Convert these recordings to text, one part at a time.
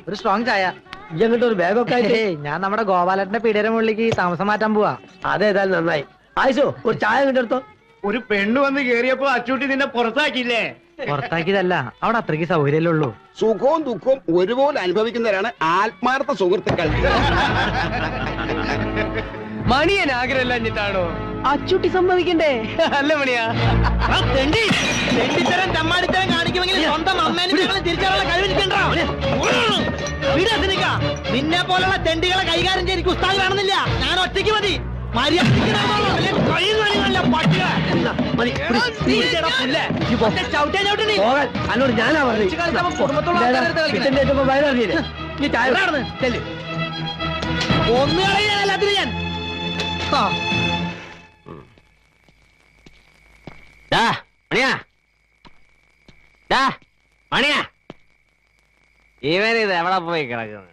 ഒരു സ്ട്രോങ് ചായ. ഇങ്ങോട്ട് ഒരു ബാഗൊക്കെ ആയിട്ട് ഞാൻ നമ്മുടെ ഗോപാലന്റെ പീടിയുടെ മുകളിലേക്ക് താമസം മാറ്റാൻ പോവാ. അതേതായാലും നന്നായി. ആയിഷോ ഒരു ചായ കിട്ടെടുത്തോ. ഒരു പെണ്ണ് വന്ന് കേറിയപ്പോ അച്ചൂട്ടി നിന്നെ പുറത്താക്കിയില്ലേ? പുറത്താക്കിയതല്ല, അവിടെ അത്രയ്ക്ക് സൗകര്യമല്ലേ ഉള്ളൂ. സുഖവും ദുഃഖവും ഒരുപോലെ അനുഭവിക്കുന്നവരാണ് ആത്മാർത്ഥ സുഹൃത്തുക്കൾ. മണിയൻ ആഗ്രഹമില്ലാഞ്ഞിട്ടാണോ അച്ചൂട്ടി സമ്മതിക്കണ്ടേ? അല്ല മണിയാ, തെണ്ടിത്തരം ചമ്മാടിത്തരം കാണിക്കുമെങ്കിൽ സ്വന്തം അമ്മേനെ തിരിച്ചറിയാനുള്ള കഴിവിരിക്കണ്ടോ? നിന്നെ പോലുള്ള തെണ്ടികളെ കൈകാര്യം ചെയ്ത് ഉസ്താദ് വേണമെന്നില്ല. ഞാൻ ഒറ്റയ്ക്ക് മതി. അന്നോട് ഞാനാ പറഞ്ഞു ഒന്ന് കളയാനല്ലാത്തിന് ഞാൻ. മണിയാ, ഇവനിത് എവിടെ പോയി കിടക്കുന്നത്?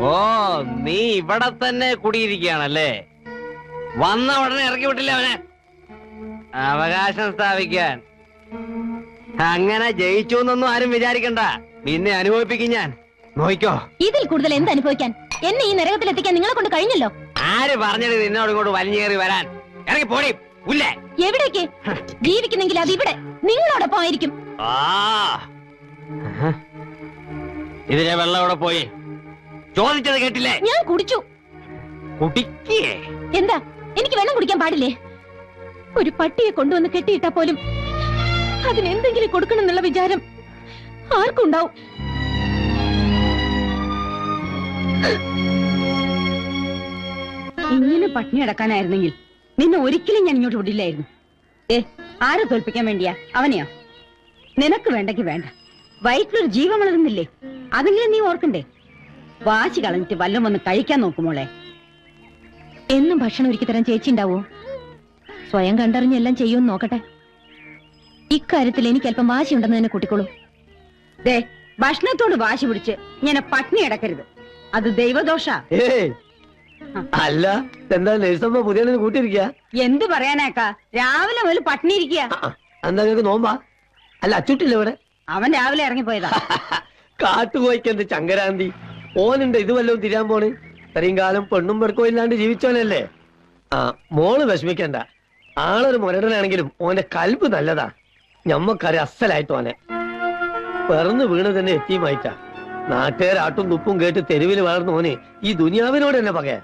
ഓ, നീ ഇവിടെ തന്നെ കുടിയിരിക്കുകയാണല്ലേ? വന്ന ഉടനെ ഇറക്കി വിട്ടില്ല അവനെ. അവകാശം സ്ഥാപിക്കാൻ അങ്ങനെ ജയിച്ചു എന്നൊന്നും ആരും വിചാരിക്കണ്ട. നിന്നെ അനുഭവിപ്പിക്കും ഞാൻ. നോയിക്കോ. ഇതിൽ കൂടുതൽ എന്ത് അനുഭവിക്കാൻ? എന്നെ ഈ നരകത്തിലെത്തിക്കാൻ നിങ്ങളെ കൊണ്ട് കഴിഞ്ഞല്ലോ. ആര് പറഞ്ഞത് നിന്നോട് ഇങ്ങോട്ട് വലിഞ്ഞേറി വരാൻ? ഇറങ്ങി പോടി ഉല്ലേ. എവിടേക്ക്? ജീവിക്കുന്നെങ്കിൽ അത് ഇവിടെ നിങ്ങളോടൊപ്പം ആയിരിക്കും. ഇതിലെ വെള്ളം ഇവിടെ പോയി. ചോദിച്ചത് കേട്ടില്ലേ? ഞാൻ കുടിച്ചു. കുടിക്കേ? എന്താ, എനിക്ക് വെള്ളം കുടിക്കാൻ പാടില്ലേ? ഒരു പട്ടിയെ കൊണ്ടുവന്ന് കെട്ടിയിട്ടാ പോലും അതിനെന്തെങ്കിലും കൊടുക്കണം എന്നുള്ള വിചാരം ആർക്കുണ്ടാവും? ഇങ്ങനെ പട്ടിണി അടക്കാനായിരുന്നെങ്കിൽ നിന്നെ ഒരിക്കലും ഞാൻ ഇങ്ങോട്ട് വിടില്ലായിരുന്നു. ആരെ തോൽപ്പിക്കാൻ വേണ്ടിയാ? അവനെയോ? നിനക്ക് വേണ്ടെങ്കിൽ വേണ്ട. വയറ്റിലൊരു ജീവൻ വളരുന്നില്ലേ? അതെങ്കിലും നീ ഓർക്കണ്ടേ? വാശി കളഞ്ഞിട്ട് വല്ലതും ഒന്ന് കഴിക്കാൻ നോക്കുമോളെ. എന്നും ഭക്ഷണം ഒരുക്കി തരാൻ ചേച്ചി ഉണ്ടാവോ? സ്വയം കണ്ടറിഞ്ഞെല്ലാം ചെയ്യുമെന്ന് നോക്കട്ടെ. ഇക്കാര്യത്തിൽ എനിക്ക് അല്പം വാശിയുണ്ടെന്ന് തന്നെ കൂട്ടിക്കോളൂ. ദേ, ഭക്ഷണത്തോട് വാശി പിടിച്ച് ഇങ്ങനെ പട്ടിണി അടക്കരുത്. അത് ദൈവദോഷ. അല്ല, എന്താ നഴ്സമ്മ പുതിയ കൂട്ടിയിരിക്കുക? എന്ത് പറയാനാക്കാ, രാവിലെ മുതൽ പട്ടിണി ഇരിക്കുക. എന്താ നിങ്ങൾക്ക് നോമ്പാ? അല്ല, അച്ചൂട്ടില്ല ഇവിടെ? അവൻ രാവിലെ ഇറങ്ങിപ്പോയതാ. കാട്ടുപോയിക്കെന്ത് ചങ്കരാന്തി. ഓനുണ്ട് ഇത് വല്ലതും തിരിയാൻ പോണ്? ഇത്രയും കാലം പെണ്ണും പെടുക്കോ ഇല്ലാണ്ട് ജീവിച്ചോനല്ലേ. മോള് വിഷമിക്കണ്ട. ആളൊരു മുരടനാണെങ്കിലും ഓന്റെ കൽബ് നല്ലതാ. ഞമ്മക്കറിയാം അസലായിട്ട് ഓനെ. പിറന്നു വീണ് തന്നെ എത്തിയുമായിട്ടാ. നാട്ടുകാരാട്ടും തുപ്പും കേട്ട് തെരുവിൽ വളർന്ന ഓന് ഈ ദുനിയാവിനോട് തന്നെ പകയാ.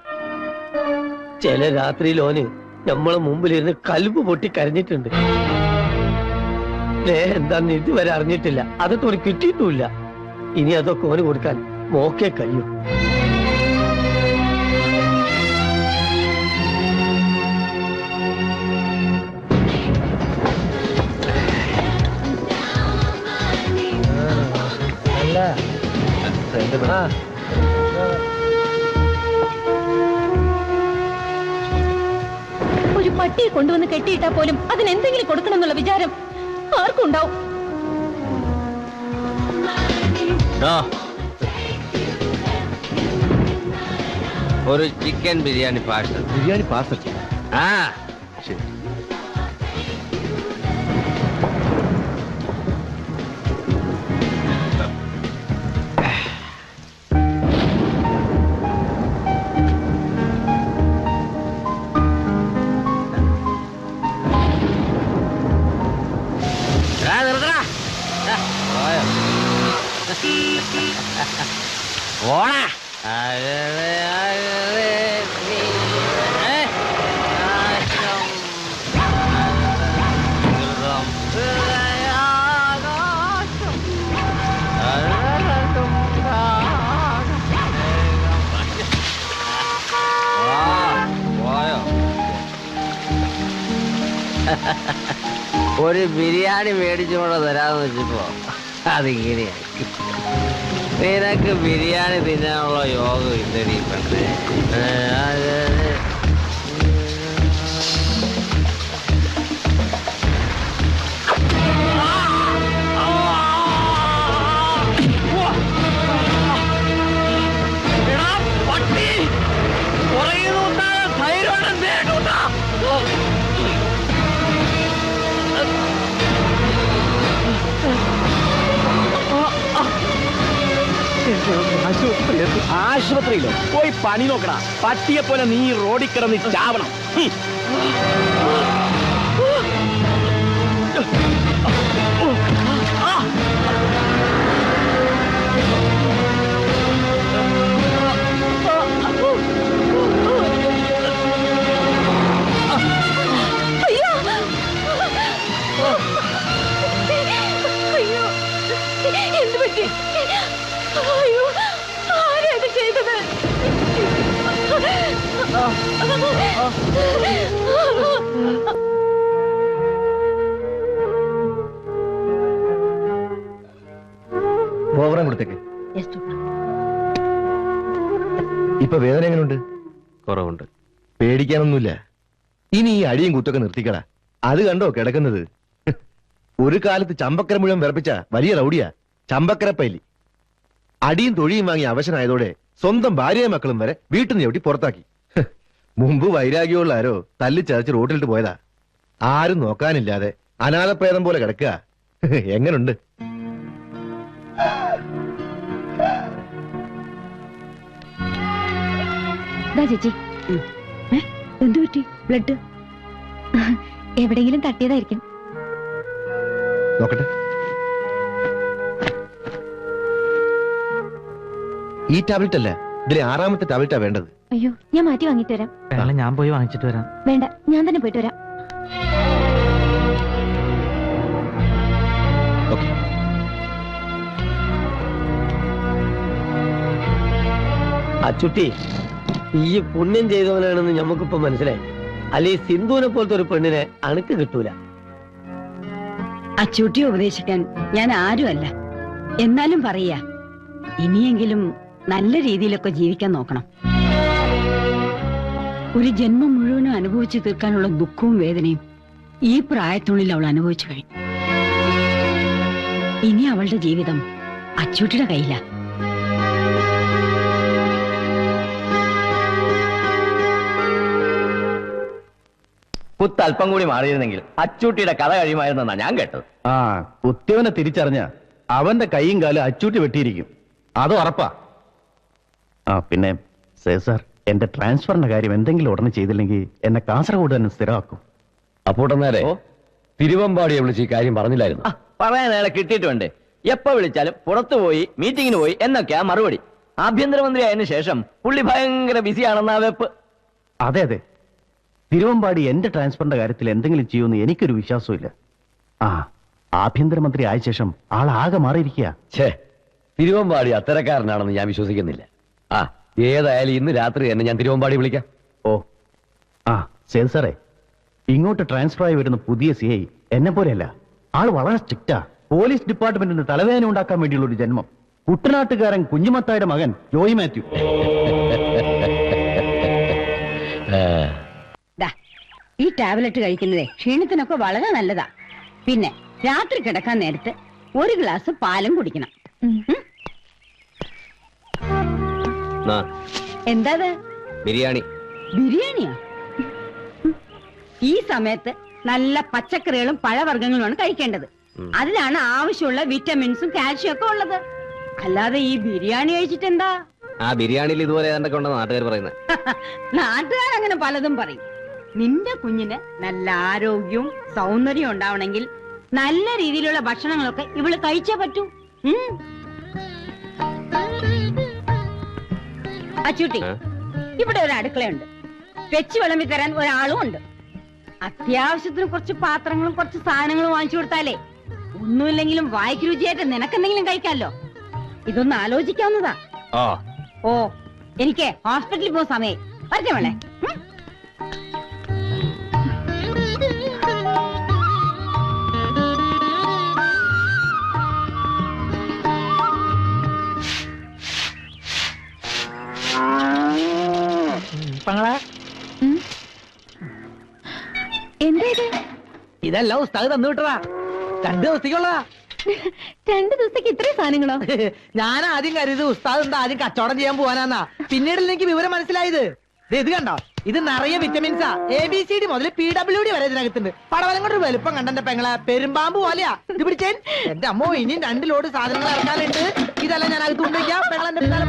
ചില രാത്രിയിൽ ഓന് നമ്മളെ മുമ്പിലിരുന്ന് കൽബ് പൊട്ടി കരഞ്ഞിട്ടുണ്ട്. എന്താന്ന് ഇതുവരെ അറിഞ്ഞിട്ടില്ല. അതൊക്കെ ഓന് കിട്ടിയിട്ടുമില്ല. ഇനി അതൊക്കെ ഓന് കൊടുക്കാൻ മോക്കേ കഴിയൂ. ഒരു പട്ടിയെ കൊണ്ടുവന്ന് കെട്ടിയിട്ടാ പോലും അതിനെന്തെങ്കിലും കൊടുക്കണം എന്നുള്ള വിചാരം ആർക്കും ഉണ്ടാവും. ഒരു chicken biryani parcel. Biryani parcel? ശരി. ഓണ ഒരു ബിരിയാണി മേടിച്ചുകൊണ്ട് തരാന്ന് വെച്ചപ്പോ അതിങ്ങനെയായി. നിനക്ക് ബിരിയാണി തിന്നാനുള്ള യോഗം ഇല്ലടി പെണ്ണേ. ആശുപത്രിയിലോ പോയി പണി നോക്കടാ. പട്ടിയെ പോലെ നീ റോഡിൽ കിടന്ന് ചാവണം. അയ്യോ അയ്യോ എന്ത് പറ്റി? അയ്യോ ആരാണ് ചെയ്തത്? ഓവറാൻ കൊടുത്തേക്ക്. ഇപ്പൊ വേദന എങ്ങനെയുണ്ട്? കുറവുണ്ട്. പേടിക്കാനൊന്നുമില്ല. ഇനി ഈ അടിയും കുത്തൊക്കെ നിർത്തിക്കടാ. അത് കണ്ടോ കിടക്കുന്നത്? ഒരു കാലത്ത് ചമ്പക്കര മുഴുവൻ വിറപ്പിച്ച വലിയ റൗഡിയാ ചമ്പക്കര പൈലി. അടിയും തൊഴിയും വാങ്ങി അവശനായതോടെ സ്വന്തം ഭാര്യയും മക്കളും വരെ വീട്ടിൽ നിന്ന് ചവിട്ടി പുറത്താക്കി. മുമ്പ് വൈരാഗ്യമുള്ള ആരോ തല്ലിച്ചതച്ച് റോട്ടിലിട്ട് പോയതാ. ആരും നോക്കാനില്ലാതെ അനാഥപ്രേതം പോലെ കിടക്കുക. എങ്ങനുണ്ട്? ചേച്ചി എന്തു പറ്റി? ബ്ലഡ് എവിടെയെങ്കിലും തട്ടിയതായിരിക്കും. നോക്കട്ടെ. ഈ ടാബ്ലറ്റ് അല്ല, ഇതിലെ 6ാമത്തെ ടാബ്ലറ്റാ വേണ്ടത്. അയ്യോ ഞാൻ മാറ്റി വാങ്ങിട്ട് വരാം. ഞാൻ പോയി വാങ്ങിച്ചിട്ട് വരാം. വേണ്ട ഞാൻ തന്നെ പോയിട്ട് വരാം. ഓക്കെ. അച്ചുട്ടി, ഈ പുണ്യം ചെയ്തവനാണെന്ന് ഞമ്മക്കിപ്പോ മനസ്സിലായി. അല്ലെ സിന്ധുവിനെ പോലത്തെ ഒരു പെണ്ണിനെ അണുക്ക് കിട്ടൂല. അച്ചൂട്ടി ഉപദേശിക്കാൻ ഞാൻ ആരുമല്ല. എന്നാലും പറയാ, ഇനിയെങ്കിലും നല്ല രീതിയിലൊക്കെ ജീവിക്കാൻ നോക്കണം. ഒരു ജന്മം മുഴുവനും അനുഭവിച്ചു തീർക്കാനുള്ള ദുഃഖവും വേദനയും ഈ പ്രായത്തുള്ളിൽ അവൾ അനുഭവിച്ചു കഴിഞ്ഞു. ഇനി അവളുടെ ജീവിതം അച്ചൂട്ടിയുടെ കയ്യിലാ. കുത്ത് അല്പം കൂടി മാറിയിരുന്നെങ്കിൽ അച്ചൂട്ടിയുടെ കഥ കഴിയുമായിരുന്നെന്നാ ഞാൻ കേട്ടത്. ആ, കുത്തിയവനെ തിരിച്ചറിഞ്ഞ അവന്റെ കൈയും കാലും അച്ചൂട്ടി വെട്ടിയിരിക്കും. അത് ഉറപ്പാ. ആ പിന്നെ സാർ, എന്റെ ട്രാൻസ്ഫറിന്റെ കാര്യം എന്തെങ്കിലും ഉടനെ ചെയ്തില്ലെങ്കിൽ എന്നെ കാസർഗോഡ് തന്നെ സ്ഥിരമാക്കും. അപ്പോട്ടെന്നാലേ തിരുവമ്പാടിയെ വിളിച്ച് ഈ കാര്യം പറഞ്ഞില്ലായിരുന്നു. പറയാൻ അയാളെ കിട്ടിയിട്ടുണ്ട്. എപ്പോ വിളിച്ചാലും പുറത്തു പോയി മീറ്റിങ്ങിന് പോയി എന്നൊക്കെയാ മറുപടി. ആഭ്യന്തരമന്ത്രി ആയതിനു ശേഷം പുള്ളി ഭയങ്കര ബിസിയാണെന്നാ വെപ്പ്. അതെ അതെ, തിരുവമ്പാടി എന്റെ ട്രാൻസ്ഫറിന്റെ കാര്യത്തിൽ എന്തെങ്കിലും ചെയ്യുമെന്ന് എനിക്കൊരു വിശ്വാസമില്ല. ആ, ആഭ്യന്തരമന്ത്രി ആയ ശേഷം ആളാകെ മാറിയിരിക്കുക. ഛേ, തിരുവമ്പാടി അത്തരക്കാരനാണെന്ന് ഞാൻ വിശ്വസിക്കുന്നില്ല. ആ, ഏതായാലും ഇന്ന് രാത്രി തന്നെ ഞാൻ തിരുവമ്പാടി വിളിക്കാം. ഓ ആ സേത് സാറേ, ഇങ്ങോട്ട് ട്രാൻസ്ഫർ ആയി വരുന്ന പുതിയ CI എന്നെ പോലെയല്ല. ആള് വളരെ സ്ട്രിക്റ്റാ. പോലീസ് ഡിപ്പാർട്ട്മെന്റിന് തലവേദന ഉണ്ടാക്കാൻ വേണ്ടിയുള്ള ഒരു ജന്മം. കുട്ടനാട്ടുകാരൻ കുഞ്ഞുമത്തായുടെ മകൻ ജോയി മാത്യു. ഈ ടാബ്ലറ്റ് കഴിക്കുന്നതേ ക്ഷീണത്തിനൊക്കെ വളരെ നല്ലതാ. പിന്നെ രാത്രി കിടക്കാൻ നേരത്ത് ഒരു ഗ്ലാസ് പാലും കുടിക്കണം. എന്താ ബിരിയാണി. ബിരിയാണിയാ? ഈ സമയത്ത് നല്ല പച്ചക്കറികളും പഴവർഗ്ഗങ്ങളുമാണ് കഴിക്കേണ്ടത്. അതിലാണ് ആവശ്യമുള്ള വിറ്റമിൻസും കാൽഷ്യം ഒക്കെ ഉള്ളത്. അല്ലാതെ ഈ ബിരിയാണി കഴിച്ചിട്ട് എന്താ? ആ ബിരിയാണിയിൽ ഇതുപോലെ ഏതാണ്ടൊക്കെ ഉണ്ടെന്ന് നാട്ടുകാർ പറയുന്നത്. നാട്ടുകാരങ്ങനെ പലതും പറയും. നിന്റെ കുഞ്ഞിന് നല്ല ആരോഗ്യവും സൗന്ദര്യവും ഉണ്ടാവണമെങ്കിൽ നല്ല രീതിയിലുള്ള ഭക്ഷണങ്ങളൊക്കെ ഇവള് കഴിച്ചേ പറ്റൂ. അച്ചൂട്ടി, ഇവിടെ ഒരു അടുക്കളയുണ്ട്. വെച്ച് വിളമ്പി തരാൻ ഒരാളും ഉണ്ട്. അത്യാവശ്യത്തിന് കുറച്ച് പാത്രങ്ങളും കുറച്ച് സാധനങ്ങളും വാങ്ങിച്ചു കൊടുത്താലേ ഒന്നുമില്ലെങ്കിലും വായിക്ക് രുചിയായിട്ട് നിനക്കെന്തെങ്കിലും കഴിക്കാമല്ലോ. ഇതൊന്ന് ആലോചിക്കാവുന്നതാ. ഓ, എനിക്ക് ഹോസ്പിറ്റലിൽ പോകുന്ന സമയം വരട്ടെ മോളെ. എന്താ ഇത്? ഇതെല്ലാം ഉസ്താദ് തന്നു വിട്ടതാ. 2 ദിവസത്തേക്കുള്ളതാ. 2 ദിവസത്തേക്ക് ഇത്രയും സാധനങ്ങളോ? ഞാൻ ആദ്യം കരുതി ഉസ്താദ് എന്താ ആദ്യം കച്ചവടം ചെയ്യാൻ പോവാനാന്നാ. പിന്നീട് എനിക്ക് വിവരം മനസ്സിലായത്. ഇത് കണ്ടോ, ഇത് നിറയെ വിറ്റമിൻസാ. ABCD മുതൽ PWD വരെ ഇതിനകത്തുണ്ട്. പടവലം കൊണ്ട് വലുപ്പം കണ്ടെന്റെ പെങ്ങളെ പെരുമ്പാമ്പ് പോലെയാ. ഇത് പിടിച്ചേൻ എന്റെ അമ്മോ, ഇനിയും 2 ലോഡ് സാധനങ്ങൾ ഇറക്കാനുണ്ട്. ഇതെല്ലാം ഞാൻ അകത്ത് കൊണ്ടുവയ്ക്കാം. പെങ്ങളെ എന്റെ പിന്നാലെ